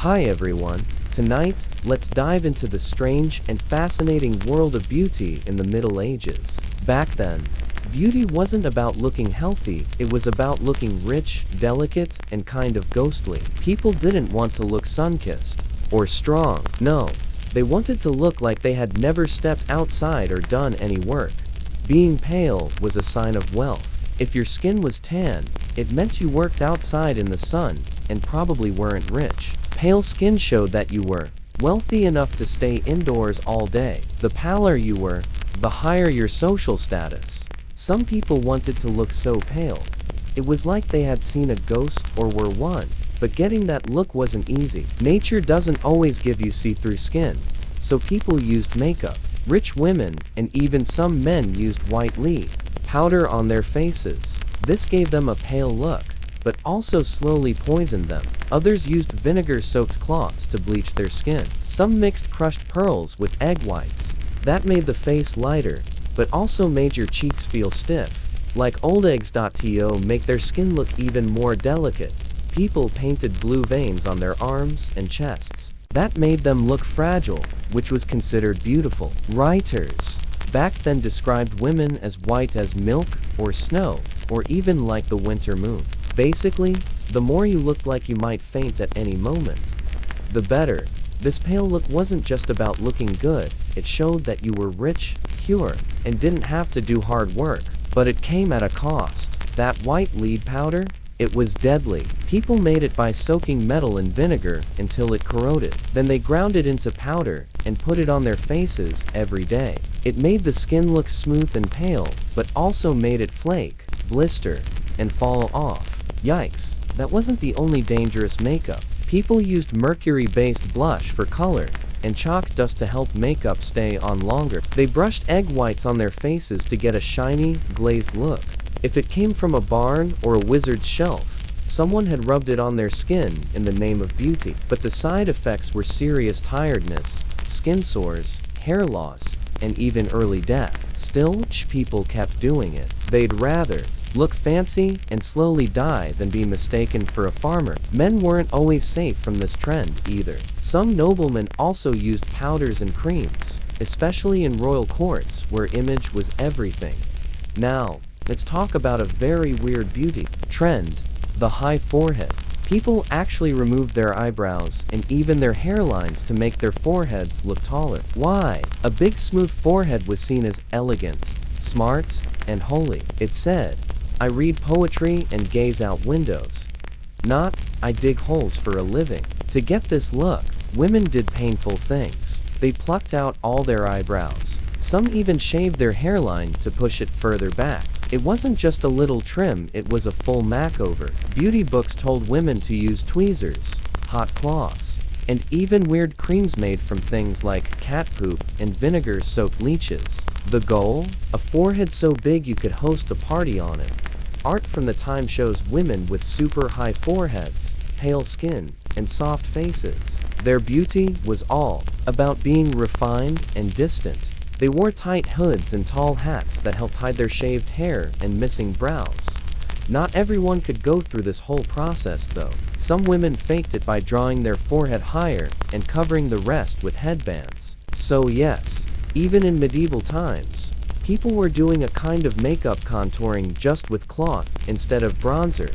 Hi everyone, tonight, let's dive into the strange and fascinating world of beauty in the Middle Ages. Back then, beauty wasn't about looking healthy, it was about looking rich, delicate, and kind of ghostly. People didn't want to look sun-kissed or strong. No, they wanted to look like they had never stepped outside or done any work. Being pale was a sign of wealth. If your skin was tan, it meant you worked outside in the sun and probably weren't rich. Pale skin showed that you were wealthy enough to stay indoors all day. The paler you were, the higher your social status. Some people wanted to look so pale. It was like they had seen a ghost or were one. But getting that look wasn't easy. Nature doesn't always give you see-through skin, so people used makeup. Rich women, and even some men, used white lead powder on their faces. This gave them a pale look, but also slowly poisoned them. Others used vinegar-soaked cloths to bleach their skin. Some mixed crushed pearls with egg whites. That made the face lighter, but also made your cheeks feel stiff. Like old eggs. To make their skin look even more delicate, people painted blue veins on their arms and chests. That made them look fragile, which was considered beautiful. Writers back then described women as white as milk or snow, or even like the winter moon. Basically, the more you looked like you might faint at any moment, the better. This pale look wasn't just about looking good, it showed that you were rich, pure, and didn't have to do hard work. But it came at a cost. That white lead powder? It was deadly. People made it by soaking metal in vinegar until it corroded. Then they ground it into powder and put it on their faces every day. It made the skin look smooth and pale, but also made it flake, blister, and fall off. Yikes, that wasn't the only dangerous makeup. People used mercury-based blush for color and chalk dust to help makeup stay on longer. They brushed egg whites on their faces to get a shiny, glazed look. If it came from a barn or a wizard's shelf, someone had rubbed it on their skin in the name of beauty. But the side effects were serious tiredness, skin sores, hair loss, and even early death. Still, people kept doing it. They'd rather look fancy and slowly die than be mistaken for a farmer. Men weren't always safe from this trend either. Some noblemen also used powders and creams, especially in royal courts where image was everything. Now, let's talk about a very weird beauty trend, the high forehead. People actually removed their eyebrows and even their hairlines to make their foreheads look taller. Why? A big smooth forehead was seen as elegant, smart, and holy. It said, "I read poetry and gaze out windows," not, "I dig holes for a living." To get this look, women did painful things. They plucked out all their eyebrows. Some even shaved their hairline to push it further back. It wasn't just a little trim, it was a full makeover. Beauty books told women to use tweezers, hot cloths, and even weird creams made from things like cat poop and vinegar-soaked leeches. The goal? A forehead so big you could host a party on it. Art from the time shows women with super high foreheads, pale skin, and soft faces. Their beauty was all about being refined and distant. They wore tight hoods and tall hats that helped hide their shaved hair and missing brows. Not everyone could go through this whole process though. Some women faked it by drawing their forehead higher and covering the rest with headbands. So yes, even in medieval times, people were doing a kind of makeup contouring just with cloth instead of bronzer.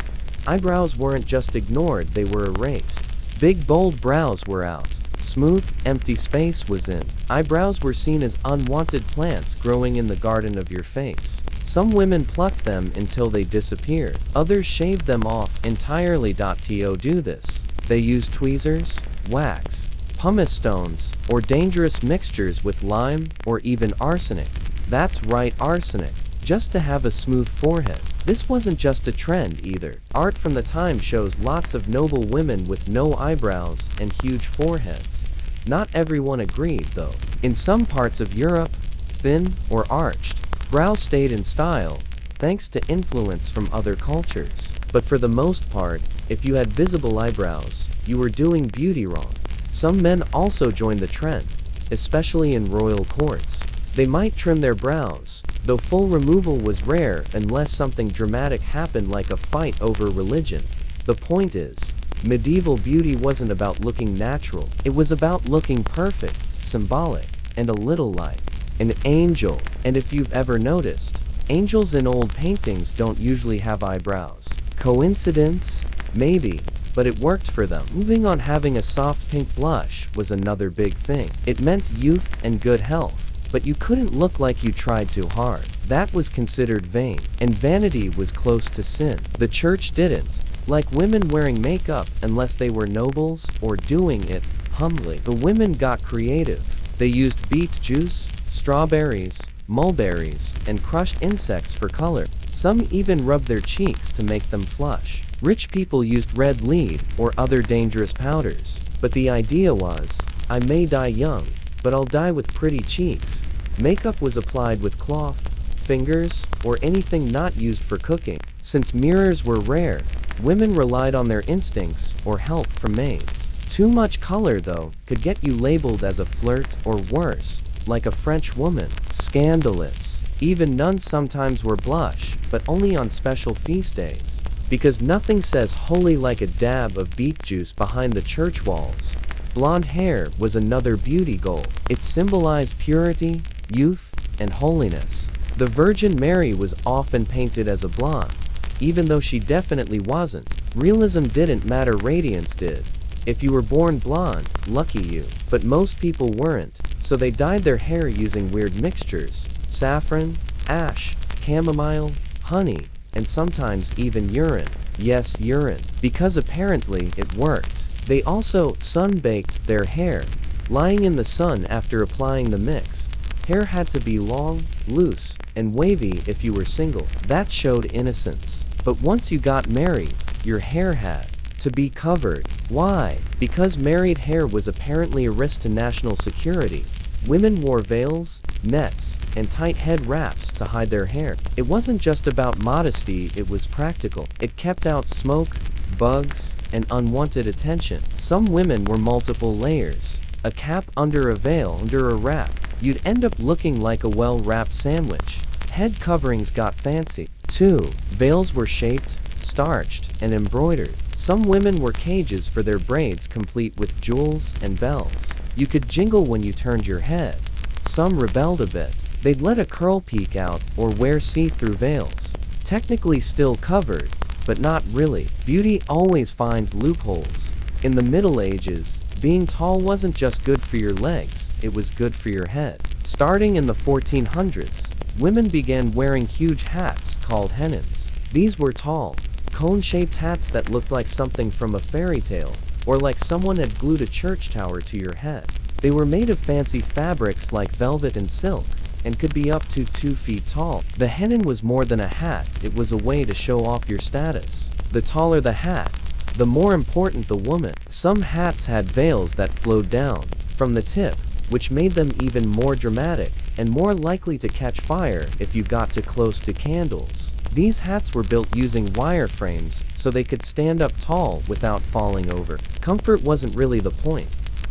Eyebrows weren't just ignored, they were erased. Big bold brows were out. Smooth, empty space was in. Eyebrows were seen as unwanted plants growing in the garden of your face. Some women plucked them until they disappeared. Others shaved them off entirely. To do this, they used tweezers, wax, pumice stones, or dangerous mixtures with lime or even arsenic. That's right, arsenic, just to have a smooth forehead. This wasn't just a trend either. Art from the time shows lots of noble women with no eyebrows and huge foreheads. Not everyone agreed though. In some parts of Europe, thin or arched brows stayed in style, thanks to influence from other cultures. But for the most part, if you had visible eyebrows, you were doing beauty wrong. Some men also joined the trend, especially in royal courts. They might trim their brows, though full removal was rare unless something dramatic happened like a fight over religion. The point is, Medieval beauty wasn't about looking natural. It was about looking perfect, symbolic, and a little like an angel. And if you've ever noticed, angels in old paintings don't usually have eyebrows. Coincidence? Maybe, but it worked for them. Moving on, having a soft pink blush was another big thing. It meant youth and good health, but you couldn't look like you tried too hard. That was considered vain, and vanity was close to sin. The church didn't like women wearing makeup unless they were nobles or doing it humbly. The women got creative. They used beet juice, strawberries, mulberries, and crushed insects for color. Some even rubbed their cheeks to make them flush. Rich people used red lead or other dangerous powders. But the idea was, I may die young, but I'll die with pretty cheeks. Makeup was applied with cloth, fingers, or anything not used for cooking. Since mirrors were rare, women relied on their instincts or help from maids. Too much color, though, could get you labeled as a flirt or worse, like a French woman. Scandalous. Even nuns sometimes wore blush, but only on special feast days. Because nothing says holy like a dab of beet juice behind the church walls. Blonde hair was another beauty goal. It symbolized purity, youth, and holiness. The Virgin Mary was often painted as a blonde, even though she definitely wasn't. Realism didn't matter, radiance did. If you were born blonde, lucky you. But most people weren't, so they dyed their hair using weird mixtures: saffron, ash, chamomile, honey, and sometimes even urine. Yes, urine. Because apparently it worked. They also sunbaked their hair, lying in the sun after applying the mix. Hair had to be long, loose, and wavy if you were single. That showed innocence. But once you got married, your hair had to be covered. Why? Because married hair was apparently a risk to national security. Women wore veils, nets, and tight head wraps to hide their hair. It wasn't just about modesty, it was practical. It kept out smoke, bugs, and unwanted attention. Some women wore multiple layers. A cap under a veil under a wrap. You'd end up looking like a well-wrapped sandwich. Head coverings got fancy, too. Veils were shaped, starched, and embroidered. Some women wore cages for their braids, complete with jewels and bells. You could jingle when you turned your head. Some rebelled a bit. They'd let a curl peek out or wear see-through veils. Technically still covered, but not really. Beauty always finds loopholes. In the Middle Ages, being tall wasn't just good for your legs, it was good for your head. Starting in the 1400s, women began wearing huge hats called hennons. These were tall, cone-shaped hats that looked like something from a fairy tale, or like someone had glued a church tower to your head. They were made of fancy fabrics like velvet and silk, and could be up to 2 feet tall. The hennon was more than a hat, it was a way to show off your status. The taller the hat, the more important the woman. Some hats had veils that flowed down from the tip, which made them even more dramatic, and more likely to catch fire if you got too close to candles. These hats were built using wire frames, so they could stand up tall without falling over. Comfort wasn't really the point.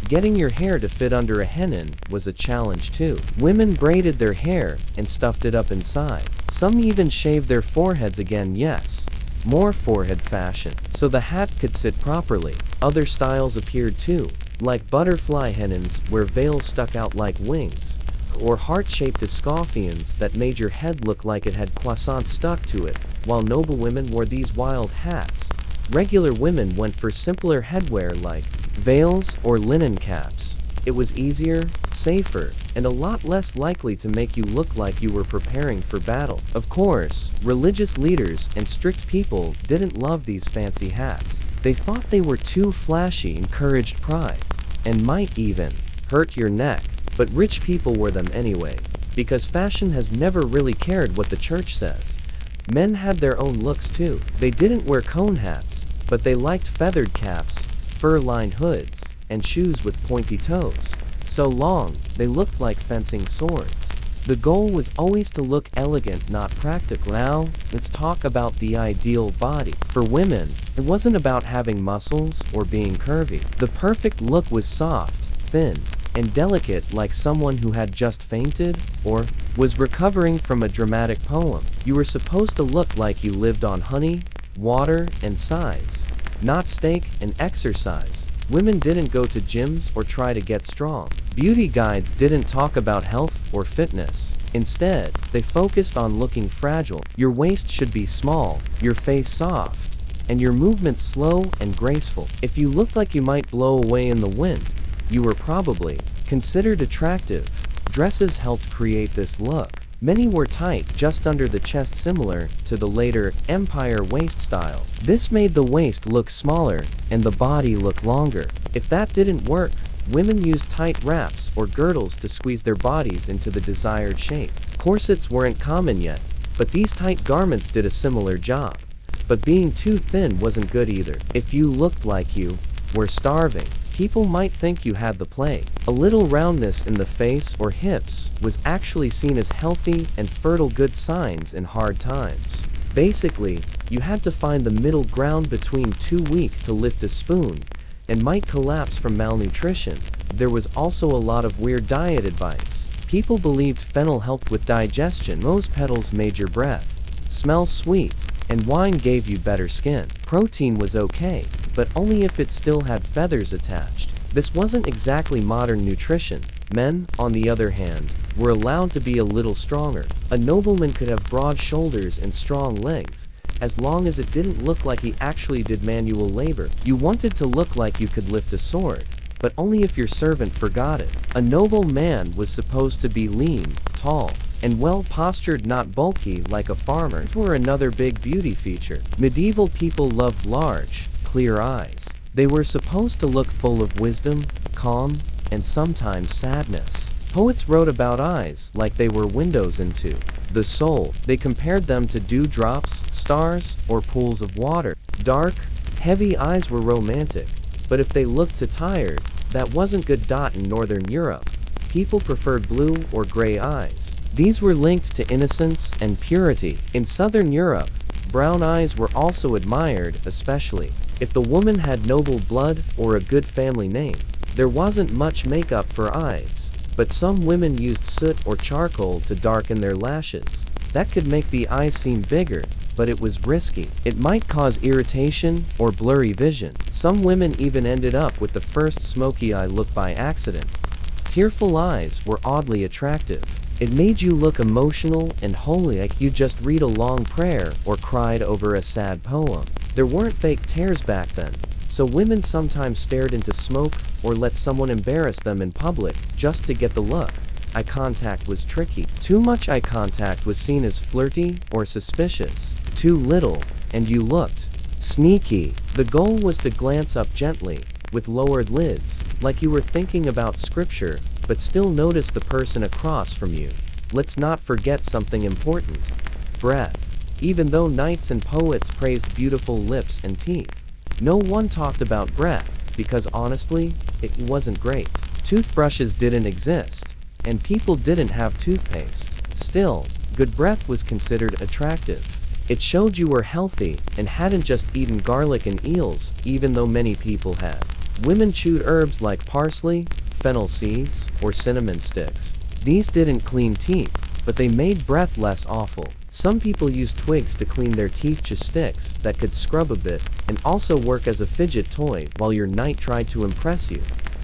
Getting your hair to fit under a hennon was a challenge too. Women braided their hair and stuffed it up inside. Some even shaved their foreheads again, yes. More forehead fashion, so the hat could sit properly. Other styles appeared too, like butterfly hennons where veils stuck out like wings, or heart-shaped escoffions that made your head look like it had croissants stuck to it. While noble women wore these wild hats, regular women went for simpler headwear like veils or linen caps. It was easier, safer, and a lot less likely to make you look like you were preparing for battle. Of course, religious leaders and strict people didn't love these fancy hats. They thought they were too flashy, encouraged pride, and might even hurt your neck. But rich people wore them anyway, because fashion has never really cared what the church says. Men had their own looks too. They didn't wear cone hats, but they liked feathered caps, fur-lined hoods, and shoes with pointy toes. So long, they looked like fencing swords. The goal was always to look elegant, not practical. Now, let's talk about the ideal body. For women, it wasn't about having muscles or being curvy. The perfect look was soft, thin, and delicate, like someone who had just fainted or was recovering from a dramatic poem. You were supposed to look like you lived on honey, water, and sighs. not steak and exercise. Women didn't go to gyms or try to get strong. Beauty guides didn't talk about health or fitness. Instead, they focused on looking fragile. Your waist should be small, your face soft, and your movements slow and graceful. If you looked like you might blow away in the wind, you were probably considered attractive. Dresses helped create this look. Many were tight just under the chest, similar to the later empire waist style. This made the waist look smaller and the body look longer. If that didn't work, women used tight wraps or girdles to squeeze their bodies into the desired shape. Corsets weren't common yet, but these tight garments did a similar job. But being too thin wasn't good either. If you looked like you were starving, people might think you had the plague. A little roundness in the face or hips was actually seen as healthy and fertile, good signs in hard times. Basically, you had to find the middle ground between too weak to lift a spoon and might collapse from malnutrition. There was also a lot of weird diet advice. People believed fennel helped with digestion, rose petals made your breath smell sweet, and wine gave you better skin. Protein was okay, but only if it still had feathers attached. This wasn't exactly modern nutrition. Men, on the other hand, were allowed to be a little stronger. A nobleman could have broad shoulders and strong legs, as long as it didn't look like he actually did manual labor. You wanted to look like you could lift a sword, but only if your servant forgot it. A noble man was supposed to be lean, tall, and well-postured, not bulky like a farmer. These were another big beauty feature. Medieval people loved large, clear eyes. They were supposed to look full of wisdom, calm, and sometimes sadness. Poets wrote about eyes like they were windows into the soul. They compared them to dewdrops, stars, or pools of water. Dark, heavy eyes were romantic, but if they looked too tired, that wasn't good. In Northern Europe, people preferred blue or gray eyes. These were linked to innocence and purity. In Southern Europe, brown eyes were also admired, especially if the woman had noble blood or a good family name. There wasn't much makeup for eyes, but some women used soot or charcoal to darken their lashes. That could make the eyes seem bigger, but it was risky. It might cause irritation or blurry vision. Some women even ended up with the first smoky eye look by accident. Tearful eyes were oddly attractive. It made you look emotional and holy, like you just read a long prayer or cried over a sad poem. There weren't fake tears back then, so women sometimes stared into smoke or let someone embarrass them in public just to get the look. Eye contact was tricky. Too much eye contact was seen as flirty or suspicious. Too little, and you looked sneaky. The goal was to glance up gently, with lowered lids, like you were thinking about scripture, but still notice the person across from you. Let's not forget something important: breath. Even though knights and poets praised beautiful lips and teeth, no one talked about breath, because honestly, it wasn't great. Toothbrushes didn't exist, and people didn't have toothpaste. Still, good breath was considered attractive. It showed you were healthy and hadn't just eaten garlic and eels, even though many people had. Women chewed herbs like parsley, fennel seeds, or cinnamon sticks. These didn't clean teeth, but they made breath less awful. Some people used twigs to clean their teeth, just sticks that could scrub a bit and also work as a fidget toy while your knight tried to impress you.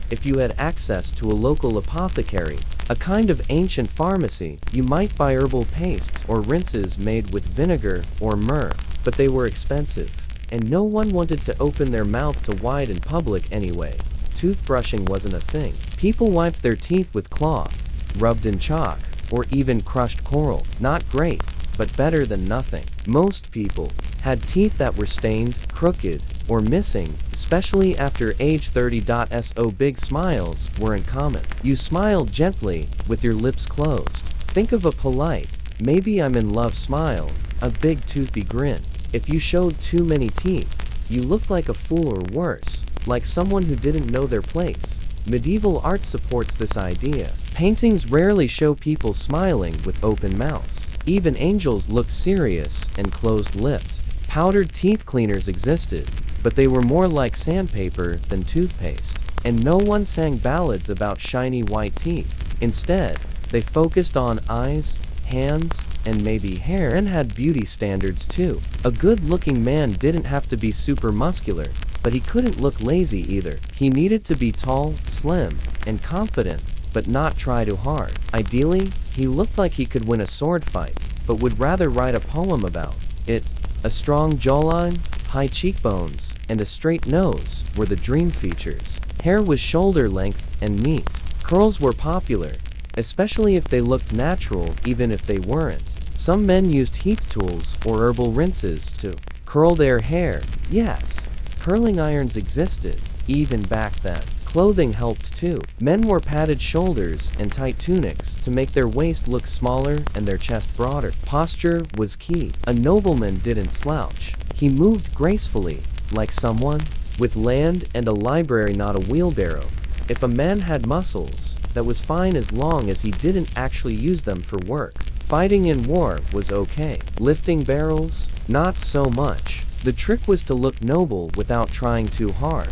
If you had access to a local apothecary, a kind of ancient pharmacy, you might buy herbal pastes or rinses made with vinegar or myrrh, but they were expensive, and no one wanted to open their mouth to wide in public anyway. Toothbrushing wasn't a thing. People wiped their teeth with cloth, rubbed in chalk, or even crushed coral. Not great, but better than nothing. Most people had teeth that were stained, crooked, or missing, especially after age 30. So big smiles weren't common. You smiled gently, with your lips closed. Think of a polite, maybe I'm in love smile, a big toothy grin. If you showed too many teeth, you looked like a fool, or worse, like someone who didn't know their place. Medieval art supports this idea. Paintings rarely show people smiling with open mouths. Even angels looked serious and closed-lipped. Powdered teeth cleaners existed, but they were more like sandpaper than toothpaste. And no one sang ballads about shiny white teeth. Instead, they focused on eyes, hands, and maybe hair. Men had beauty standards too. A good-looking man didn't have to be super muscular, but he couldn't look lazy either. He needed to be tall, slim, and confident, but not try too hard. Ideally, he looked like he could win a sword fight, but would rather write a poem about it. A strong jawline, high cheekbones, and a straight nose were the dream features. Hair was shoulder length and neat. Curls were popular, especially if they looked natural even if they weren't. Some men used heat tools or herbal rinses to curl their hair. Yes, curling irons existed, even back then. Clothing helped too. Men wore padded shoulders and tight tunics to make their waist look smaller and their chest broader. Posture was key. A nobleman didn't slouch. He moved gracefully, like someone with land and a library, not a wheelbarrow. If a man had muscles, that was fine as long as he didn't actually use them for work. Fighting in war was okay. Lifting barrels, not so much. The trick was to look noble without trying too hard.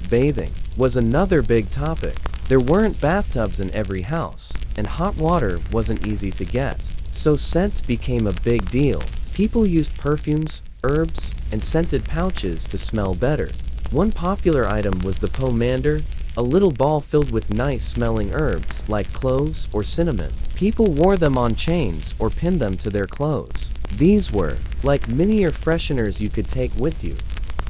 Bathing was another big topic. There weren't bathtubs in every house, and hot water wasn't easy to get. So scent became a big deal. People used perfumes, herbs, and scented pouches to smell better. One popular item was the pomander, a little ball filled with nice-smelling herbs like cloves or cinnamon. People wore them on chains or pinned them to their clothes. These were like mini air fresheners you could take with you.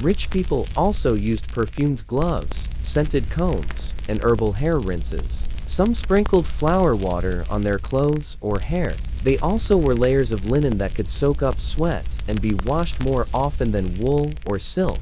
Rich people also used perfumed gloves, scented combs, and herbal hair rinses. Some sprinkled flower water on their clothes or hair. They also wore layers of linen that could soak up sweat and be washed more often than wool or silk.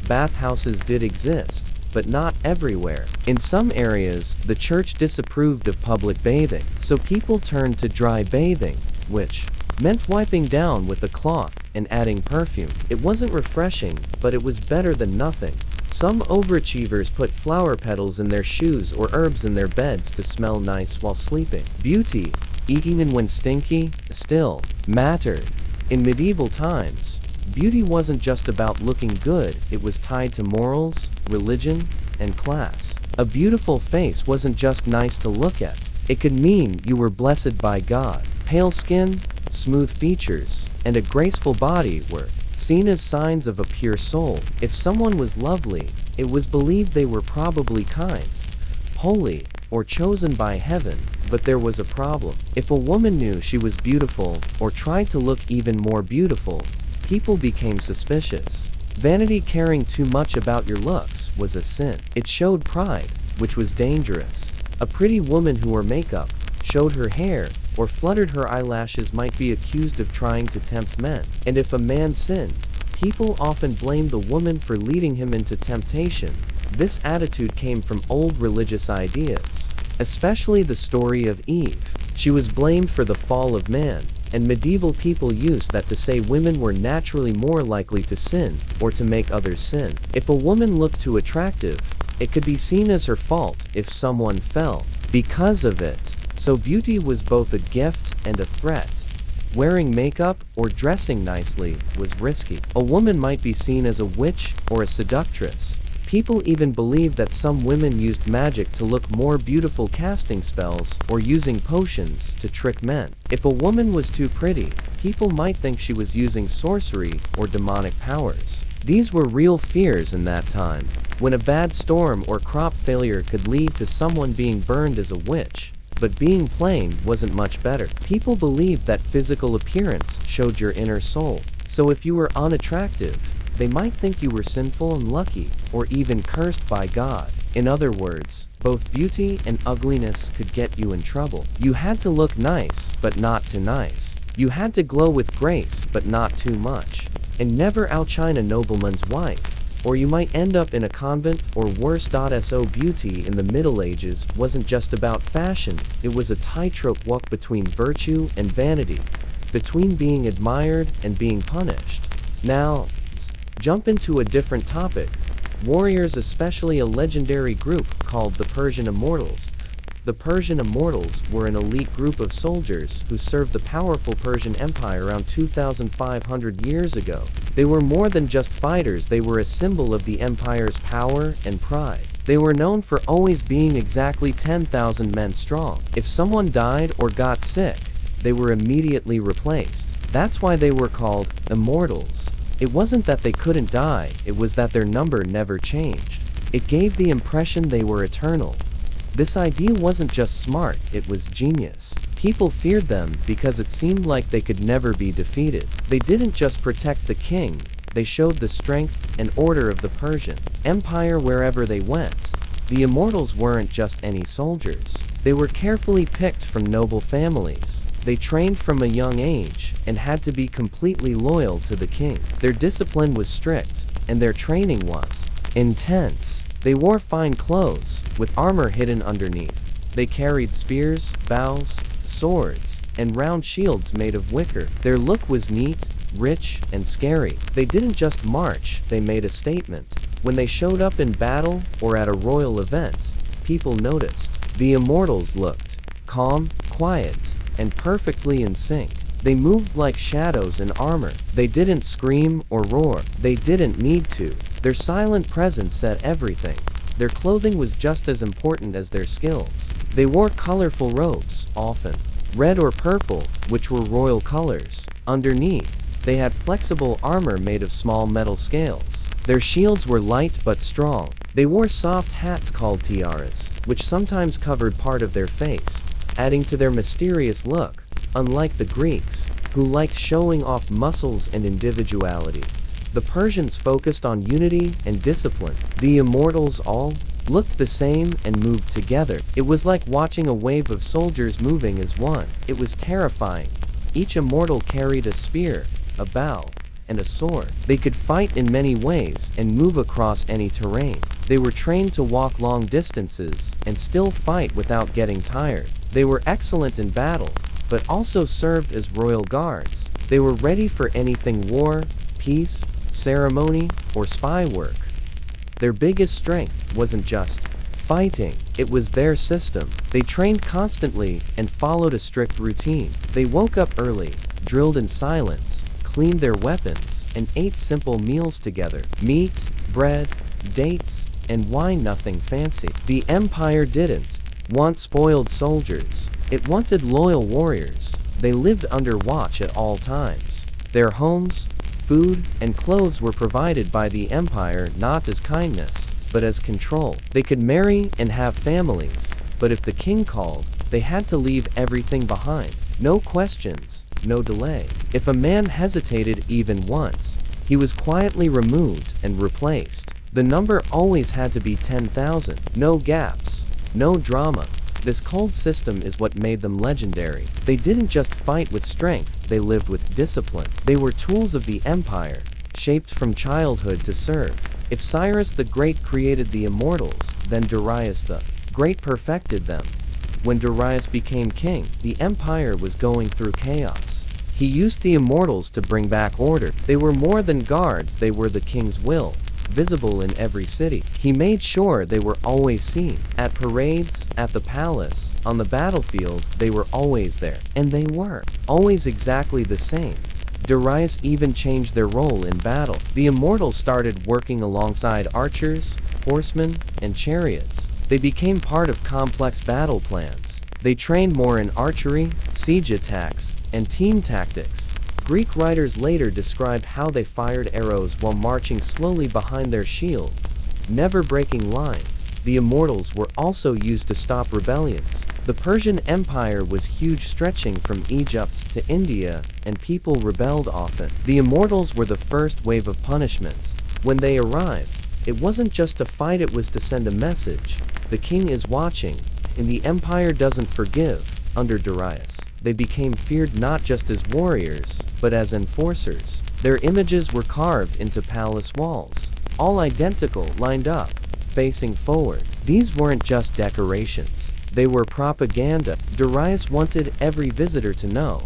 Bathhouses did exist, but not everywhere. In some areas, the church disapproved of public bathing, so people turned to dry bathing, which meant wiping down with a cloth and adding perfume. It wasn't refreshing, but it was better than nothing. Some overachievers put flower petals in their shoes or herbs in their beds to smell nice while sleeping. Beauty, even when stinky, still mattered. In medieval times, beauty wasn't just about looking good, it was tied to morals, religion, and class. A beautiful face wasn't just nice to look at. It could mean you were blessed by God. Pale skin, smooth features, and a graceful body were seen as signs of a pure soul. If someone was lovely, it was believed they were probably kind, holy, or chosen by heaven. But there was a problem. If a woman knew she was beautiful or tried to look even more beautiful, people became suspicious. Vanity, caring too much about your looks, was a sin. It showed pride, which was dangerous. A pretty woman who wore makeup, showed her hair, or fluttered her eyelashes might be accused of trying to tempt men. And if a man sinned, people often blamed the woman for leading him into temptation. This attitude came from old religious ideas, especially the story of Eve. She was blamed for the fall of man, and medieval people used that to say women were naturally more likely to sin, or to make others sin. If a woman looked too attractive, it could be seen as her fault if someone fell because of it. So beauty was both a gift and a threat. Wearing makeup or dressing nicely was risky. A woman might be seen as a witch or a seductress. People even believed that some women used magic to look more beautiful, casting spells or using potions to trick men. If a woman was too pretty, people might think she was using sorcery or demonic powers. These were real fears in that time, when a bad storm or crop failure could lead to someone being burned as a witch. But being plain wasn't much better. People believed that physical appearance showed your inner soul. So if you were unattractive, they might think you were sinful, unlucky, or even cursed by God. In other words, both beauty and ugliness could get you in trouble. You had to look nice, but not too nice. You had to glow with grace, but not too much. And never outshine a nobleman's wife, or you might end up in a convent or worse. So beauty in the Middle Ages wasn't just about fashion, it was a tightrope walk between virtue and vanity, between being admired and being punished. Now, jump into a different topic. Warriors, especially a legendary group called the Persian Immortals. The Persian Immortals were an elite group of soldiers who served the powerful Persian Empire around 2,500 years ago. They were more than just fighters, they were a symbol of the empire's power and pride. They were known for always being exactly 10,000 men strong. If someone died or got sick, they were immediately replaced. That's why they were called immortals. It wasn't that they couldn't die, it was that their number never changed. It gave the impression they were eternal. This idea wasn't just smart, it was genius. People feared them because it seemed like they could never be defeated. They didn't just protect the king, they showed the strength and order of the Persian Empire wherever they went. The immortals weren't just any soldiers. They were carefully picked from noble families. They trained from a young age and had to be completely loyal to the king. Their discipline was strict, and their training was intense. They wore fine clothes, with armor hidden underneath. They carried spears, bows, swords, and round shields made of wicker. Their look was neat, rich, and scary. They didn't just march, they made a statement. When they showed up in battle or at a royal event, people noticed. The immortals looked calm, quiet, and perfectly in sync. They moved like shadows in armor. They didn't scream or roar. They didn't need to. Their silent presence said everything. Their clothing was just as important as their skills. They wore colorful robes, often red or purple, which were royal colors. Underneath, they had flexible armor made of small metal scales. Their shields were light but strong. They wore soft hats called tiaras, which sometimes covered part of their face, adding to their mysterious look. Unlike the Greeks, who liked showing off muscles and individuality, the Persians focused on unity and discipline. The immortals all looked the same and moved together. It was like watching a wave of soldiers moving as one. It was terrifying. Each immortal carried a spear, a bow, and a sword. They could fight in many ways and move across any terrain. They were trained to walk long distances and still fight without getting tired. They were excellent in battle, but also served as royal guards. They were ready for anything: war, peace, ceremony, or spy work. Their biggest strength wasn't just fighting, it was their system. They trained constantly and followed a strict routine. They woke up early, drilled in silence, cleaned their weapons, and ate simple meals together. Meat, bread, dates, and wine, nothing fancy. The empire didn't want spoiled soldiers. It wanted loyal warriors. They lived under watch at all times. Their homes, food, and clothes were provided by the empire not as kindness, but as control. They could marry and have families, but if the king called, they had to leave everything behind. No questions, no delay. If a man hesitated even once, he was quietly removed and replaced. The number always had to be 10,000. No gaps, no drama. This cold system is what made them legendary. They didn't just fight with strength, they lived with discipline. They were tools of the empire, shaped from childhood to serve. If Cyrus the Great created the immortals, then Darius the Great perfected them. When Darius became king, the empire was going through chaos. He used the immortals to bring back order. They were more than guards, they were the king's will, visible in every city. He made sure they were always seen. At parades, at the palace, on the battlefield, they were always there. And they were always exactly the same. Darius even changed their role in battle. The immortals started working alongside archers, horsemen, and chariots. They became part of complex battle plans. They trained more in archery, siege attacks, and team tactics. Greek writers later describe how they fired arrows while marching slowly behind their shields, never breaking line. The immortals were also used to stop rebellions. The Persian Empire was huge, stretching from Egypt to India, and people rebelled often. The immortals were the first wave of punishment. When they arrived, it wasn't just to fight, it was to send a message. The king is watching, and the empire doesn't forgive. Under Darius, they became feared not just as warriors, but as enforcers. Their images were carved into palace walls, all identical, lined up, facing forward. These weren't just decorations, they were propaganda. Darius wanted every visitor to know,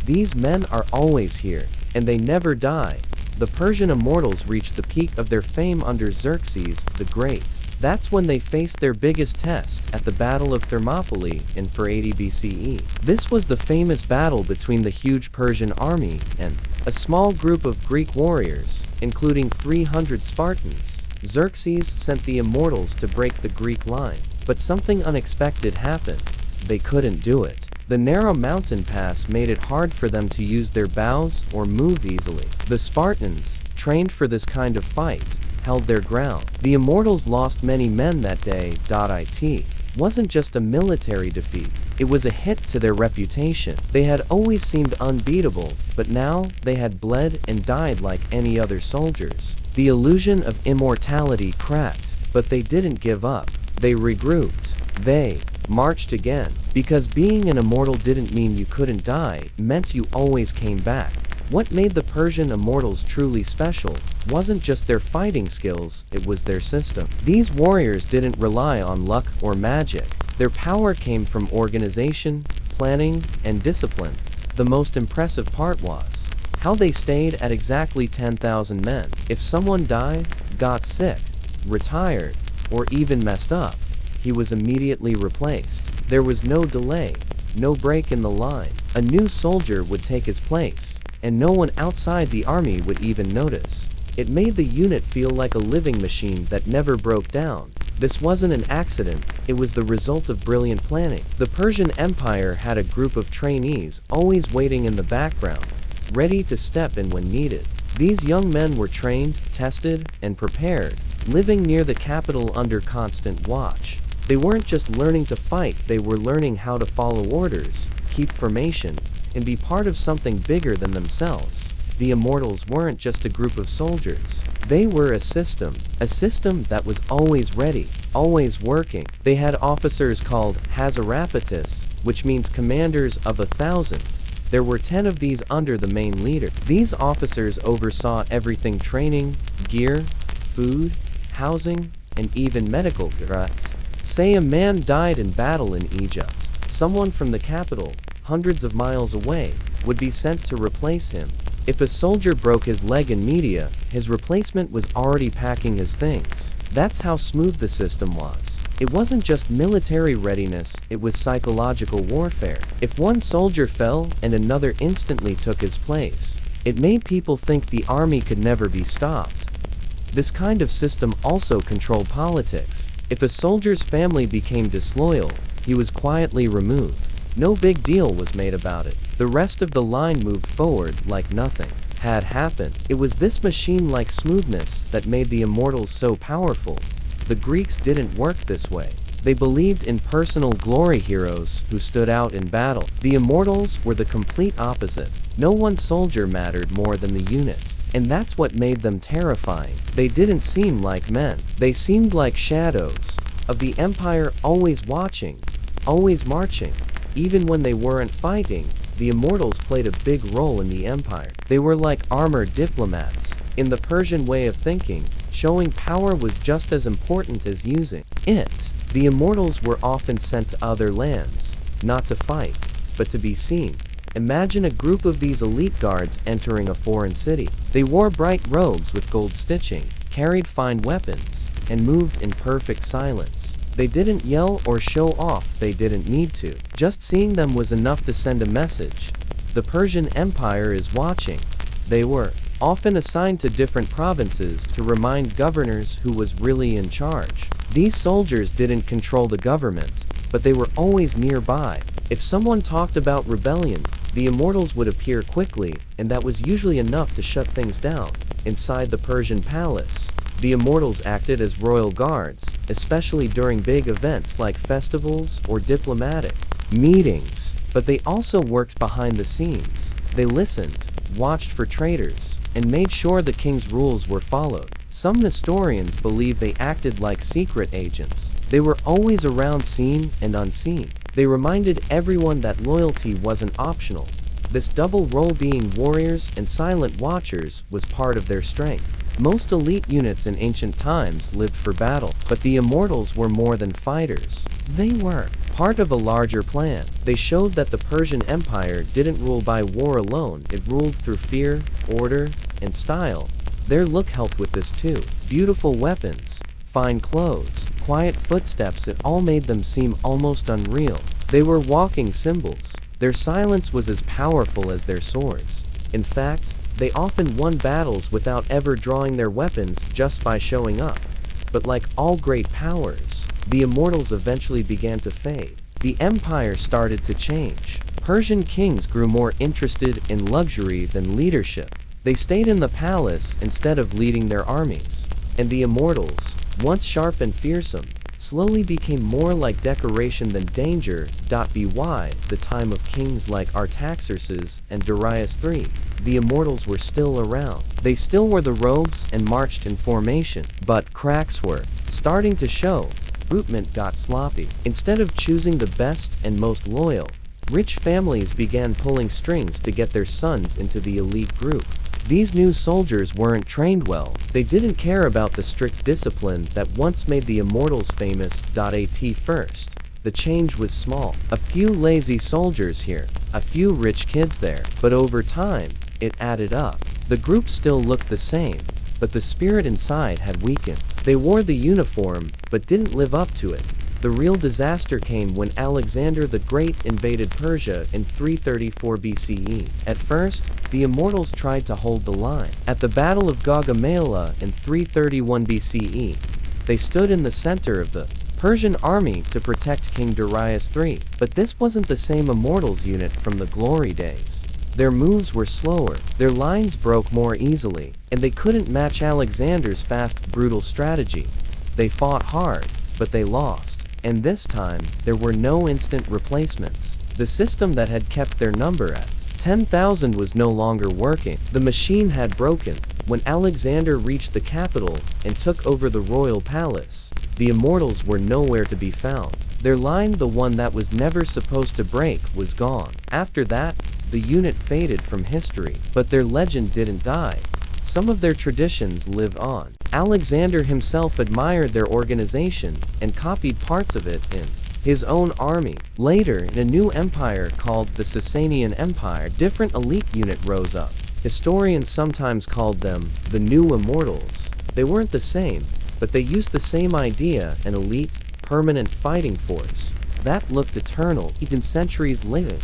these men are always here, and they never die. The Persian immortals reached the peak of their fame under Xerxes the Great. That's when they faced their biggest test, at the Battle of Thermopylae in 480 BCE. This was the famous battle between the huge Persian army and a small group of Greek warriors, including 300 Spartans. Xerxes sent the immortals to break the Greek line, but something unexpected happened. They couldn't do it. The narrow mountain pass made it hard for them to use their bows or move easily. The Spartans, trained for this kind of fight, held their ground. The Immortals lost many men that day. It wasn't just a military defeat, it was a hit to their reputation. They had always seemed unbeatable, but now they had bled and died like any other soldiers. The illusion of immortality cracked, but they didn't give up. They regrouped. They marched again, because being an immortal didn't mean you couldn't die, it meant you always came back. What made the Persian immortals truly special wasn't just their fighting skills, it was their system. These warriors didn't rely on luck or magic. Their power came from organization, planning, and discipline. The most impressive part was how they stayed at exactly 10,000 men. If someone died, got sick, retired, or even messed up, he was immediately replaced. There was no delay, no break in the line. A new soldier would take his place, and no one outside the army would even notice. It made the unit feel like a living machine that never broke down. This wasn't an accident, it was the result of brilliant planning. The Persian Empire had a group of trainees always waiting in the background, ready to step in when needed. These young men were trained, tested, and prepared, living near the capital under constant watch. They weren't just learning to fight, they were learning how to follow orders, keep formation, and be part of something bigger than themselves. The Immortals weren't just a group of soldiers. They were a system that was always ready, always working. They had officers called Hazarapatis, which means commanders of 1,000. There were 10 of these under the main leader. These officers oversaw everything: training, gear, food, housing, and even medical goods. Say a man died in battle in Egypt. Someone from the capital, hundreds of miles away, would be sent to replace him. If a soldier broke his leg in Media, his replacement was already packing his things. That's how smooth the system was. It wasn't just military readiness, it was psychological warfare. If one soldier fell and another instantly took his place, it made people think the army could never be stopped. This kind of system also controlled politics. If a soldier's family became disloyal, he was quietly removed. No big deal was made about it. The rest of the line moved forward like nothing had happened. It was this machine-like smoothness that made the Immortals so powerful. The Greeks didn't work this way. They believed in personal glory heroes who stood out in battle. The Immortals were the complete opposite. No one soldier mattered more than the unit. And that's what made them terrifying. They didn't seem like men. They seemed like shadows of the Empire, always watching, always marching. Even when they weren't fighting, the Immortals played a big role in the Empire. They were like armored diplomats. In the Persian way of thinking, showing power was just as important as using it. The Immortals were often sent to other lands, not to fight, but to be seen. Imagine a group of these elite guards entering a foreign city. They wore bright robes with gold stitching, carried fine weapons, and moved in perfect silence. They didn't yell or show off, they didn't need to. Just seeing them was enough to send a message. The Persian Empire is watching. They were often assigned to different provinces to remind governors who was really in charge. These soldiers didn't control the government, but they were always nearby. If someone talked about rebellion, the Immortals would appear quickly, and that was usually enough to shut things down. Inside the Persian palace, the Immortals acted as royal guards, especially during big events like festivals or diplomatic meetings. But they also worked behind the scenes. They listened, watched for traitors, and made sure the king's rules were followed. Some historians believe they acted like secret agents. They were always around, seen and unseen. They reminded everyone that loyalty wasn't optional. This double role, being warriors and silent watchers, was part of their strength. Most elite units in ancient times lived for battle, but the Immortals were more than fighters. They were part of a larger plan. They showed that the Persian Empire didn't rule by war alone, it ruled through fear, order, and style. Their look helped with this too. Beautiful weapons, fine clothes, quiet footsteps, it all made them seem almost unreal. They were walking symbols. Their silence was as powerful as their swords. In fact, they often won battles without ever drawing their weapons, just by showing up. But like all great powers, the Immortals eventually began to fade. the empire started to change. Persian kings grew more interested in luxury than leadership. They stayed in the palace instead of leading their armies. And the immortals, once sharp and fearsome, slowly became more like decoration than danger. By the time of kings like Artaxerxes and Darius III, the immortals were still around. They still wore the robes and marched in formation, but cracks were starting to show. Recruitment got sloppy. Instead of choosing the best and most loyal, rich families began pulling strings to get their sons into the elite group. These new soldiers weren't trained well. They didn't care about the strict discipline that once made the immortals famous. At first, the change was small. A few lazy soldiers here, a few rich kids there, but over time, it added up. The group still looked the same, but the spirit inside had weakened. They wore the uniform, but didn't live up to it. The real disaster came when Alexander the Great invaded Persia in 334 BCE. At first, the immortals tried to hold the line. At the Battle of Gaugamela in 331 BCE, they stood in the center of the Persian army to protect King Darius III. But this wasn't the same immortals unit from the glory days. Their moves were slower, their lines broke more easily, and they couldn't match Alexander's fast, brutal strategy. They fought hard, but they lost. And this time, there were no instant replacements. The system that had kept their number at 10,000 was no longer working. The machine had broken. When Alexander reached the capital and took over the royal palace, the immortals were nowhere to be found. Their line, the one that was never supposed to break, was gone. After that, the unit faded from history, but their legend didn't die. Some of their traditions live on. Alexander himself admired their organization and copied parts of it in his own army. Later, in a new empire called the Sasanian Empire, different elite unit rose up. Historians sometimes called them the New Immortals. They weren't the same, but they used the same idea: an elite, permanent fighting force that looked eternal. Even centuries later,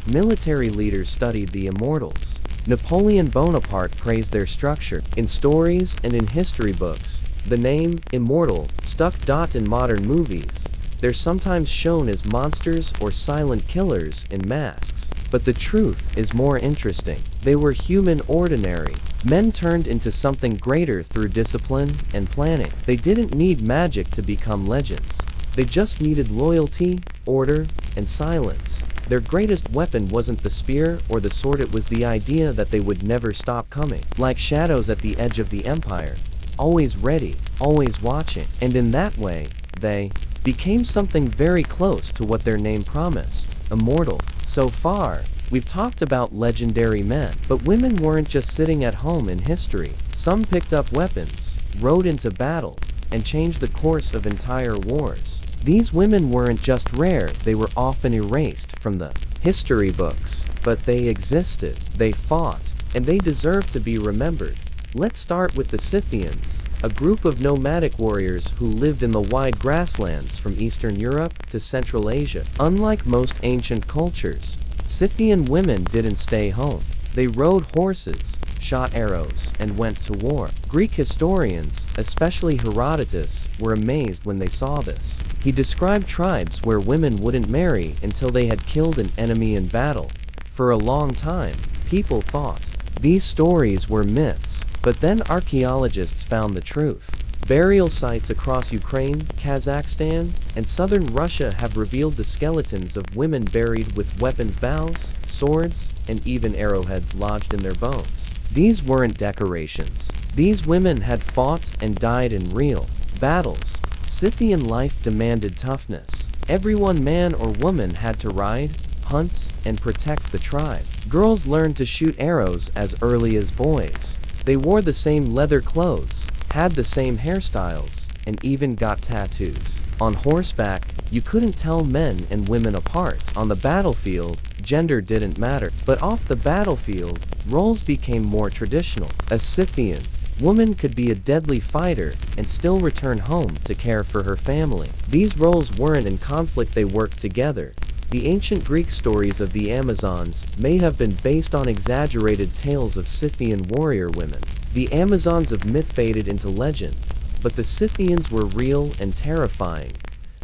military leaders studied the immortals. Napoleon Bonaparte praised their structure. In stories and in history books, the name immortal stuck. In modern movies, they're sometimes shown as monsters or silent killers in masks. But the truth is more interesting. They were human, ordinary men turned into something greater through discipline and planning. They didn't need magic to become legends. They just needed loyalty, order, and silence. Their greatest weapon wasn't the spear or the sword, it was the idea that they would never stop coming. Like shadows at the edge of the empire, always ready, always watching. And in that way, they became something very close to what their name promised: immortal. So far, we've talked about legendary men, but women weren't just sitting at home in history. Some picked up weapons, rode into battle, and changed the course of entire wars. These women weren't just rare, they were often erased from the history books. But they existed, they fought, and they deserve to be remembered. Let's start with the Scythians, a group of nomadic warriors who lived in the wide grasslands from Eastern Europe to Central Asia. Unlike most ancient cultures, Scythian women didn't stay home. They rode horses, shot arrows, and went to war. Greek historians, especially Herodotus, were amazed when they saw this. He described tribes where women wouldn't marry until they had killed an enemy in battle. For a long time, people thought these stories were myths, but then archaeologists found the truth. Burial sites across Ukraine, Kazakhstan, and southern Russia have revealed the skeletons of women buried with weapons, bows, swords, and even arrowheads lodged in their bones. These weren't decorations. These women had fought and died in real battles. Scythian life demanded toughness. Everyone, man or woman, had to ride, hunt, and protect the tribe. Girls learned to shoot arrows as early as boys. They wore the same leather clothes, had the same hairstyles, and even got tattoos. On horseback, you couldn't tell men and women apart. On the battlefield, gender didn't matter. But off the battlefield, roles became more traditional. A Scythian woman could be a deadly fighter and still return home to care for her family. These roles weren't in conflict, they worked together. The ancient Greek stories of the Amazons may have been based on exaggerated tales of Scythian warrior women. The Amazons of myth faded into legend, but the Scythians were real and terrifying.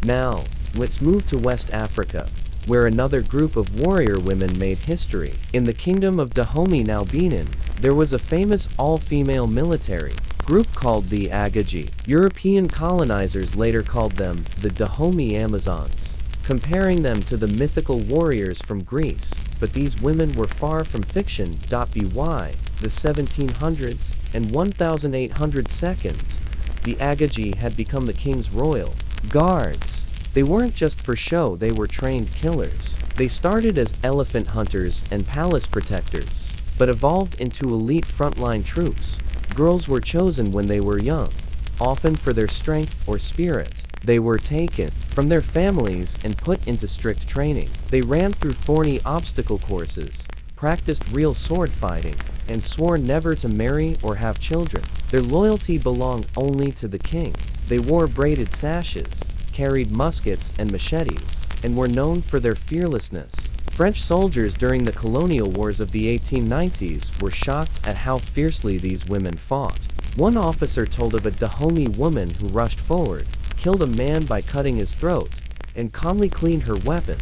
Now, Let's move to West Africa, where another group of warrior women made history. In the kingdom of Dahomey, now Benin, there was a famous all-female military group called the Agaji. European colonizers later called them the Dahomey Amazons, comparing them to the mythical warriors from Greece. But these women were far from fiction. By the 1700s and 1800 seconds, the Agaji had become the king's royal guards. They weren't just for show, they were trained killers. They started as elephant hunters and palace protectors, but evolved into elite frontline troops. Girls were chosen when they were young, often for their strength or spirit. They were taken from their families and put into strict training. They ran through thorny obstacle courses, practiced real sword fighting, and swore never to marry or have children. Their loyalty belonged only to the king. They wore braided sashes, carried muskets and machetes, and were known for their fearlessness. French soldiers during the colonial wars of the 1890s were shocked at how fiercely these women fought. One officer told of a Dahomey woman who rushed forward, killed a man by cutting his throat, and calmly cleaned her weapon.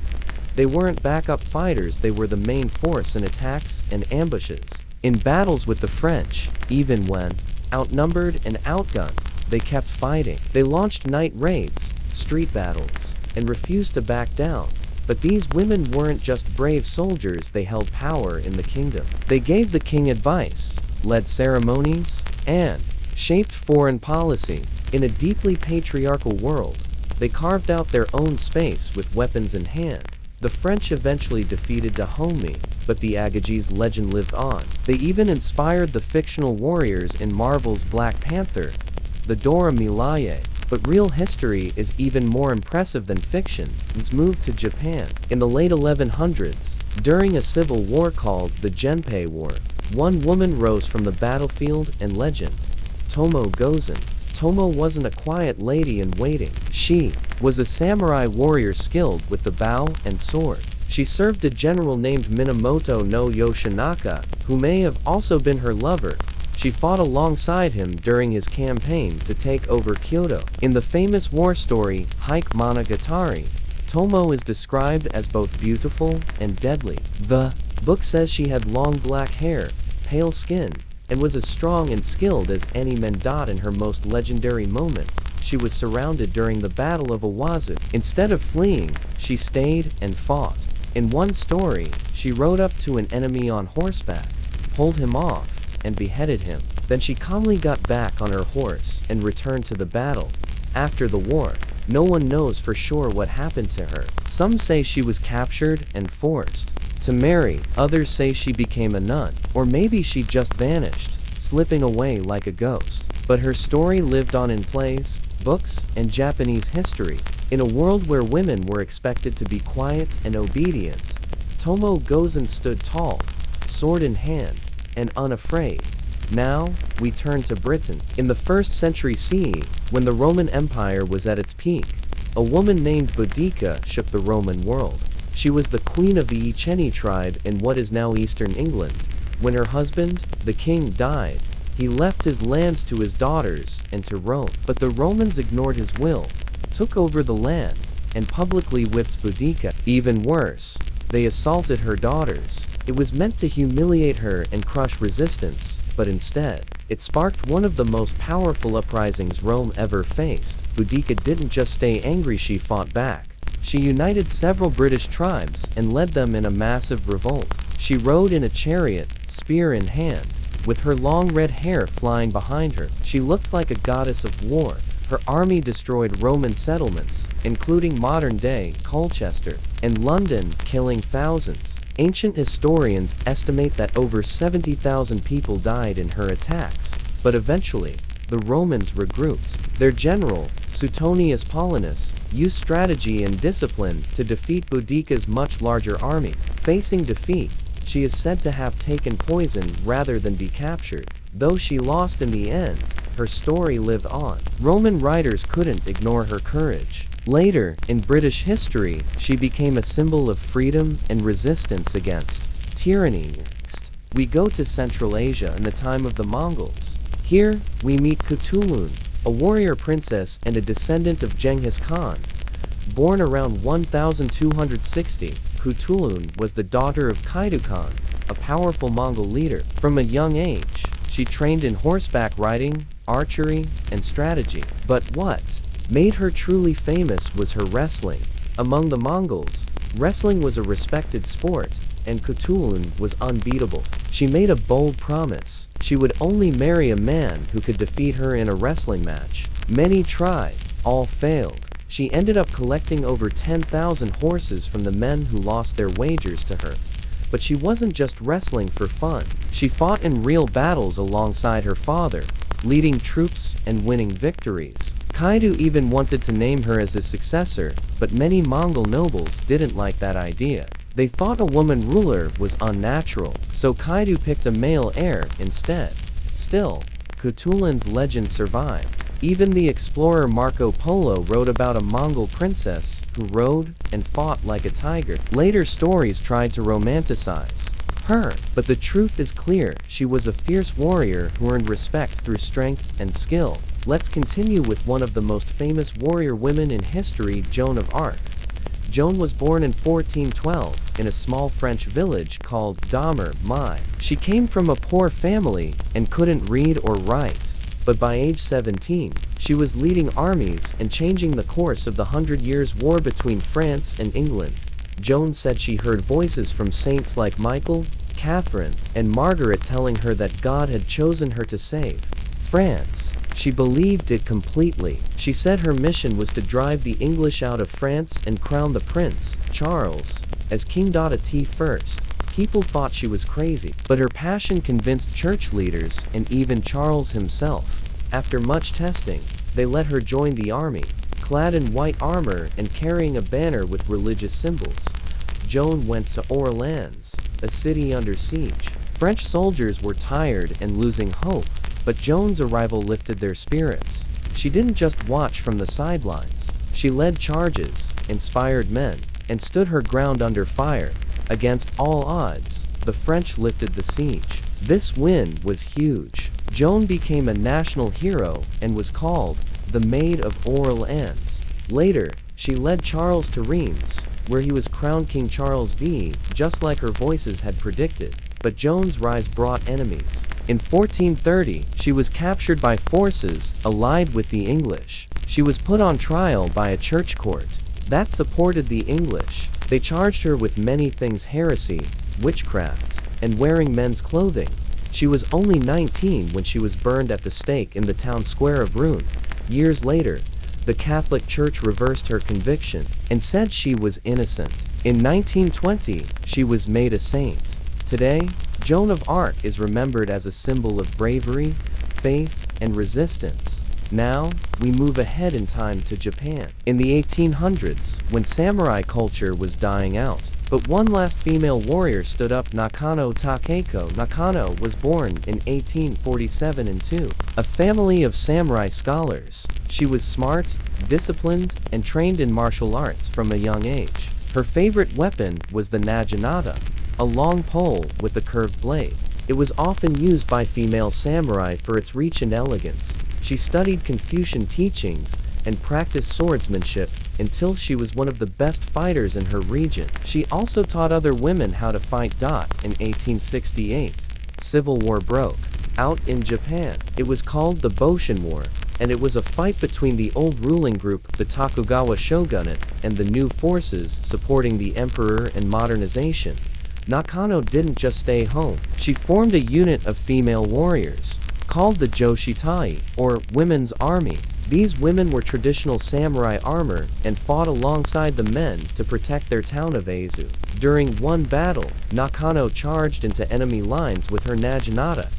They weren't backup fighters, they were the main force in attacks and ambushes. In battles with the French, even when outnumbered and outgunned, they kept fighting. They launched night raids, street battles, and refused to back down. But these women weren't just brave soldiers, they held power in the kingdom. They gave the king advice, led ceremonies, and shaped foreign policy. In a deeply patriarchal world, they carved out their own space with weapons in hand. The French eventually defeated Dahomey, but the Agaji's legend lived on. They even inspired the fictional warriors in Marvel's Black Panther, the Dora Milaje. But real history is even more impressive than fiction. Let's move to Japan. In the late 1100s, during a civil war called the Genpei War, one woman rose from the battlefield and legend: Tomo Gozen. Tomo wasn't a quiet lady in waiting. She was a samurai warrior skilled with the bow and sword. She served a general named Minamoto no Yoshinaka, who may have also been her lover. She fought alongside him during his campaign to take over Kyoto. In the famous war story, Hike Monogatari, Tomo is described as both beautiful and deadly. The book says she had long black hair, pale skin, and was as strong and skilled as any men. In her most legendary moment, she was surrounded during the Battle of Owazu. Instead of fleeing, she stayed and fought. In one story, she rode up to an enemy on horseback, pulled him off, and beheaded him. Then she calmly got back on her horse and returned to the battle. After the war, no one knows for sure what happened to her. Some say she was captured and forced to marry, others say she became a nun, or maybe she just vanished, slipping away like a ghost. But her story lived on in plays, books, and Japanese history. In a world where women were expected to be quiet and obedient, Tomo Gozen stood tall, sword in hand, and unafraid. Now, we turn to Britain. In the 1st century CE, when the Roman Empire was at its peak, a woman named Boudica shook the Roman world. She was the queen of the Iceni tribe in what is now eastern England. When her husband, the king, died, he left his lands to his daughters and to Rome. But the Romans ignored his will, took over the land, and publicly whipped Boudica. Even worse, they assaulted her daughters. It was meant to humiliate her and crush resistance, but instead, it sparked one of the most powerful uprisings Rome ever faced. Boudica didn't just stay angry, she fought back. She united several British tribes and led them in a massive revolt. She rode in a chariot, spear in hand, with her long red hair flying behind her. She looked like a goddess of war. Her army destroyed Roman settlements, including modern-day Colchester and London, killing thousands. Ancient historians estimate that over 70,000 people died in her attacks, but eventually, the Romans regrouped. Their general, Suetonius Paulinus, used strategy and discipline to defeat Boudica's much larger army. Facing defeat, she is said to have taken poison rather than be captured. Though she lost in the end, her story lived on. Roman writers couldn't ignore her courage. Later, in British history, she became a symbol of freedom and resistance against tyranny. Next, we go to Central Asia in the time of the Mongols. Here, we meet Kutulun, a warrior princess and a descendant of Genghis Khan, Born around 1260, Kutulun was the daughter of Kaidu Khan, a powerful Mongol leader. From a young age, she trained in horseback riding, archery, and strategy. But what made her truly famous was her wrestling. Among the Mongols, wrestling was a respected sport, and Kutulun was unbeatable. She made a bold promise. She would only marry a man who could defeat her in a wrestling match. Many tried, all failed. She ended up collecting over 10,000 horses from the men who lost their wagers to her. But she wasn't just wrestling for fun. She fought in real battles alongside her father, leading troops and winning victories. Kaidu even wanted to name her as his successor, but many Mongol nobles didn't like that idea. They thought a woman ruler was unnatural, so Kaidu picked a male heir instead. Still, Kutulun's legend survived. Even the explorer Marco Polo wrote about a Mongol princess who rode and fought like a tiger. Later stories tried to romanticize her, but the truth is clear. She was a fierce warrior who earned respect through strength and skill. Let's continue with one of the most famous warrior women in history, Joan of Arc. Joan was born in 1412 in a small French village called Damer Mai. She came from a poor family and couldn't read or write. But by age 17, she was leading armies and changing the course of the 100 Years' War between France and England. Joan said she heard voices from saints like Michael, Catherine, and Margaret telling her that God had chosen her to save France. She believed it completely. She said her mission was to drive the English out of France and crown the Prince, Charles, as King. At first, people thought she was crazy, but her passion convinced church leaders and even Charles himself. After much testing, they let her join the army, clad in white armor and carrying a banner with religious symbols. Joan went to Orleans, a city under siege. French soldiers were tired and losing hope, but Joan's arrival lifted their spirits. She didn't just watch from the sidelines. She led charges, inspired men, and stood her ground under fire. Against all odds, the French lifted the siege. This win was huge. Joan became a national hero and was called the Maid of Orleans. Later, she led Charles to Reims, where he was crowned King Charles V, just like her voices had predicted. But Joan's rise brought enemies. In 1430, she was captured by forces allied with the English. She was put on trial by a church court that supported the English. They charged her with many things: heresy, witchcraft, and wearing men's clothing. She was only 19 when she was burned at the stake in the town square of Rouen. Years later, the Catholic Church reversed her conviction and said she was innocent. In 1920, she was made a saint. Today, Joan of Arc is remembered as a symbol of bravery, faith, and resistance. Now, we move ahead in time to Japan. In the 1800s, when samurai culture was dying out, but one last female warrior stood up: Nakano Takeko. Nakano was born in 1847 into a family of samurai scholars. She was smart, disciplined, and trained in martial arts from a young age. Her favorite weapon was the naginata, a long pole with a curved blade. It was often used by female samurai for its reach and elegance. She studied Confucian teachings and practiced swordsmanship until she was one of the best fighters in her region. She also taught other women how to fight. In 1868, civil war broke out in Japan. It was called the Boshin War, and it was a fight between the old ruling group, the Tokugawa shogunate, and the new forces supporting the emperor and modernization. Nakano didn't just stay home. She formed a unit of female warriors called the Joshitai, or Women's Army. These women were traditional samurai armor and fought alongside the men to protect their town of Aizu. During one battle, Nakano charged into enemy lines with her naginata,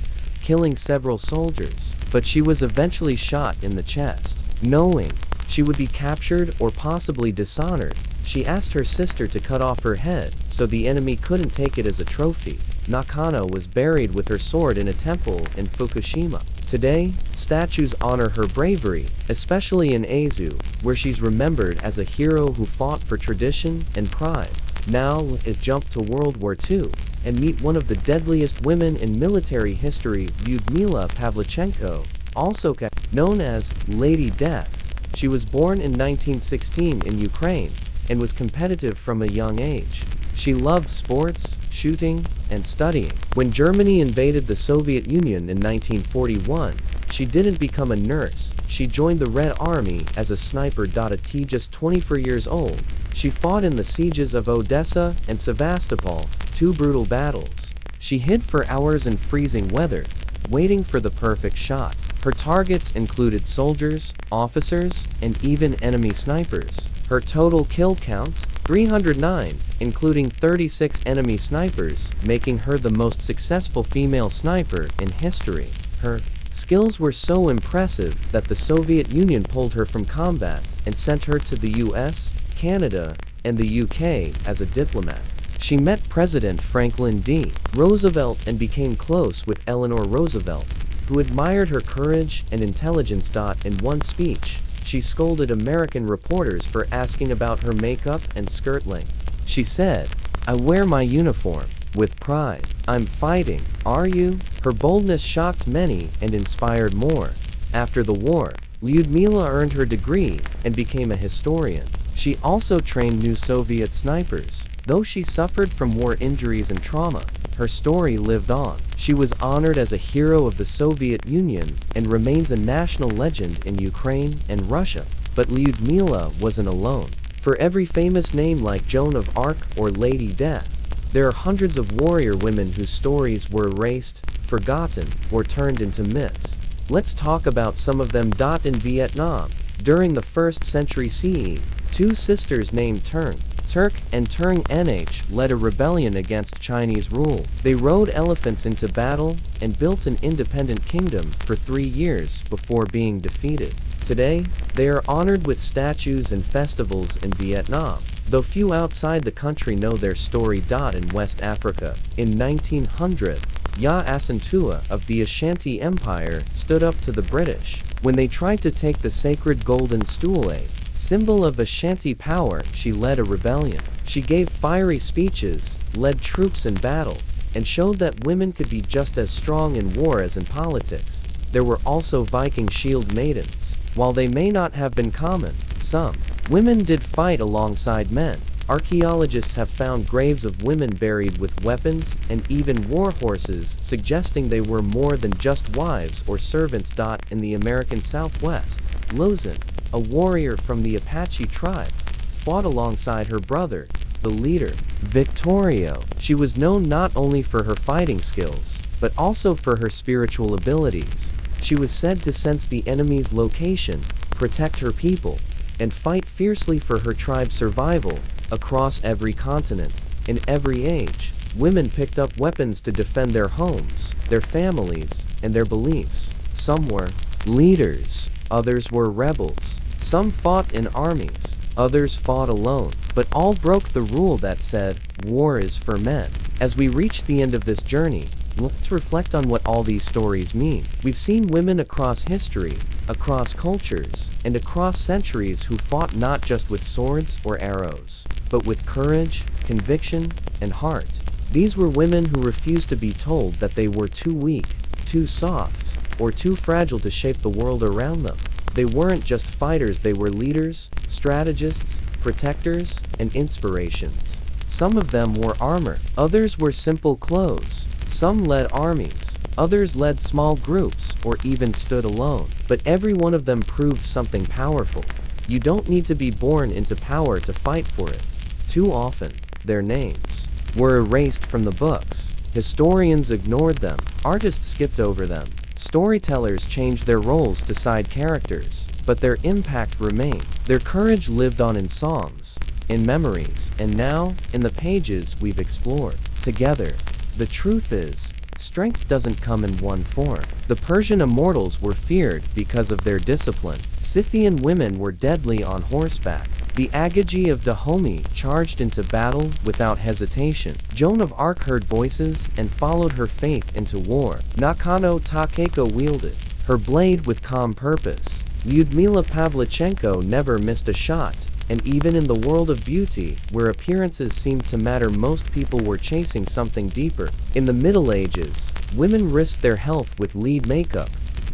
killing several soldiers, but she was eventually shot in the chest. Knowing she would be captured or possibly dishonored, she asked her sister to cut off her head so the enemy couldn't take it as a trophy. Nakano was buried with her sword in a temple in Fukushima. Today, statues honor her bravery, especially in Aizu, where she's remembered as a hero who fought for tradition and pride. Now, it jumped to World War II and meet one of the deadliest women in military history, Lyudmila Pavlichenko, also known as Lady Death. She was born in 1916 in Ukraine and was competitive from a young age. She loved sports, shooting, and studying. When Germany invaded the Soviet Union in 1941, she didn't become a nurse. She joined the Red Army as a sniper. At just 24 years old, she fought in the sieges of Odessa and Sevastopol, two brutal battles. She hid for hours in freezing weather, waiting for the perfect shot. Her targets included soldiers, officers, and even enemy snipers. Her total kill count? 309, including 36 enemy snipers, making her the most successful female sniper in history. Her skills were so impressive that the Soviet Union pulled her from combat and sent her to the US, Canada, and the UK as a diplomat. She met President Franklin D. Roosevelt and became close with Eleanor Roosevelt, who admired her courage and intelligence. In one speech, she scolded American reporters for asking about her makeup and skirt length. She said, "I wear my uniform with pride. I'm fighting, are you?" Her boldness shocked many and inspired more. After the war, Lyudmila earned her degree and became a historian. She also trained new Soviet snipers. Though she suffered from war injuries and trauma, her story lived on. She was honored as a hero of the Soviet Union and remains a national legend in Ukraine and Russia. But Lyudmila wasn't alone. For every famous name like Joan of Arc or Lady Death, there are hundreds of warrior women whose stories were erased, forgotten, or turned into myths. Let's talk about some of them. In Vietnam, during the 1st century CE, two sisters named Turk and Tung Nh led a rebellion against Chinese rule. They rode elephants into battle and built an independent kingdom for 3 years before being defeated. Today, they are honored with statues and festivals in Vietnam, though few outside the country know their story. In West Africa, in 1900, Ya Asantua of the Ashanti Empire stood up to the British. When they tried to take the sacred golden stool, symbol of Ashanti power, she led a rebellion. She gave fiery speeches, led troops in battle, and showed that women could be just as strong in war as in politics. There were also Viking shield maidens. While they may not have been common, some women did fight alongside men. Archaeologists have found graves of women buried with weapons and even war horses, suggesting they were more than just wives or servants. In the American Southwest, Lozin, a warrior from the Apache tribe, fought alongside her brother, the leader, Victorio. She was known not only for her fighting skills, but also for her spiritual abilities. She was said to sense the enemy's location, protect her people, and fight fiercely for her tribe's survival. Across every continent, in every age, women picked up weapons to defend their homes, their families, and their beliefs. Some were leaders, others were rebels. Some fought in armies, others fought alone, but all broke the rule that said, war is for men. As we reach the end of this journey, let's reflect on what all these stories mean. We've seen women across history, across cultures, and across centuries who fought not just with swords or arrows, but with courage, conviction, and heart. These were women who refused to be told that they were too weak, too soft, or too fragile to shape the world around them. They weren't just fighters, they were leaders, strategists, protectors, and inspirations. Some of them wore armor, others were simple clothes. Some led armies, others led small groups, or even stood alone. But every one of them proved something powerful. You don't need to be born into power to fight for it. Too often, their names were erased from the books. Historians ignored them, artists skipped over them. Storytellers changed their roles to side characters, but their impact remained. Their courage lived on in songs, in memories, and now, in the pages we've explored together. The truth is, strength doesn't come in one form. The Persian immortals were feared because of their discipline. Scythian women were deadly on horseback. The Agagi of Dahomey charged into battle without hesitation. Joan of Arc heard voices and followed her faith into war. Nakano Takeko wielded her blade with calm purpose. Lyudmila Pavlichenko never missed a shot. And even in the world of beauty, where appearances seemed to matter, most people were chasing something deeper. In the Middle Ages, women risked their health with lead makeup,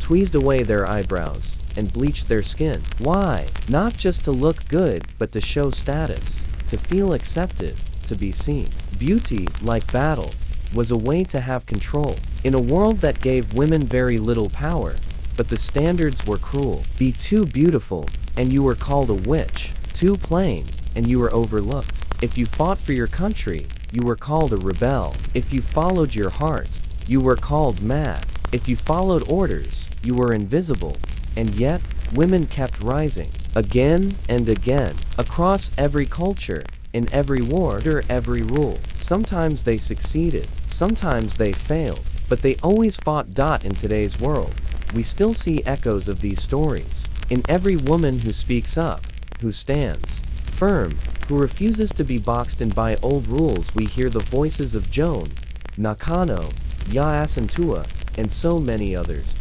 tweezed away their eyebrows, and bleached their skin. Why? Not just to look good, but to show status, to feel accepted, to be seen. Beauty, like battle, was a way to have control. In a world that gave women very little power, but the standards were cruel. Be too beautiful, and you were called a witch. Too plain, and you were overlooked. If you fought for your country, you were called a rebel. If you followed your heart, you were called mad. If you followed orders, you were invisible. And yet, women kept rising, again and again, across every culture, in every war, under every rule. Sometimes they succeeded, sometimes they failed, but they always fought. In today's world, we still see echoes of these stories. In every woman who speaks up, who stands firm, who refuses to be boxed in by old rules, we hear the voices of Joan, Nakano, Asantua, and so many others.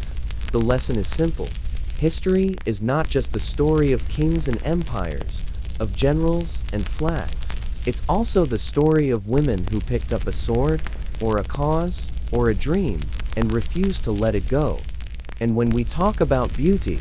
The lesson is simple. History is not just the story of kings and empires, of generals and flags. It's also the story of women who picked up a sword, or a cause, or a dream, and refused to let it go. And when we talk about beauty,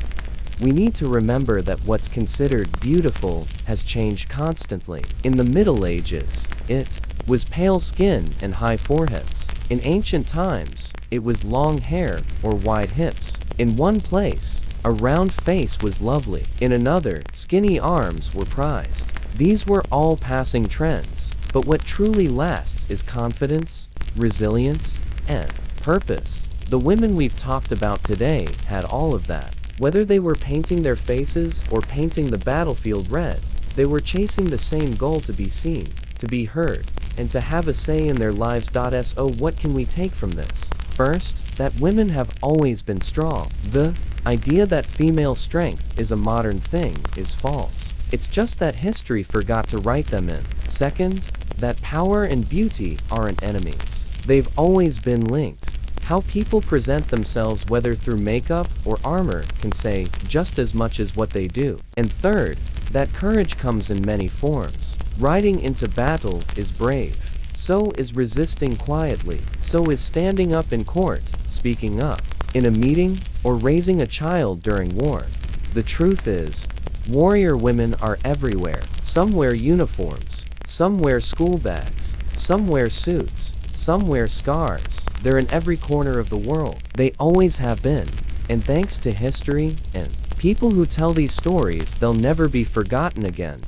we need to remember that what's considered beautiful has changed constantly. In the Middle Ages, it was pale skin and high foreheads. In ancient times, it was long hair or wide hips. In one place, a round face was lovely. In another, skinny arms were prized. These were all passing trends, but what truly lasts is confidence, resilience, and purpose. The women we've talked about today had all of that. Whether they were painting their faces or painting the battlefield red, they were chasing the same goal: to be seen, to be heard, and to have a say in their lives. So what can we take from this? First, that women have always been strong. The idea that female strength is a modern thing is false. It's just that history forgot to write them in. Second, that power and beauty aren't enemies. They've always been linked. How people present themselves, whether through makeup or armor, can say just as much as what they do. And third, that courage comes in many forms. Riding into battle is brave. So is resisting quietly. So is standing up in court, speaking up, in a meeting, or raising a child during war. The truth is, warrior women are everywhere. Some wear uniforms, some wear school bags, some wear suits, some wear scars. They're in every corner of the world. They always have been. And thanks to history and people who tell these stories, they'll never be forgotten again.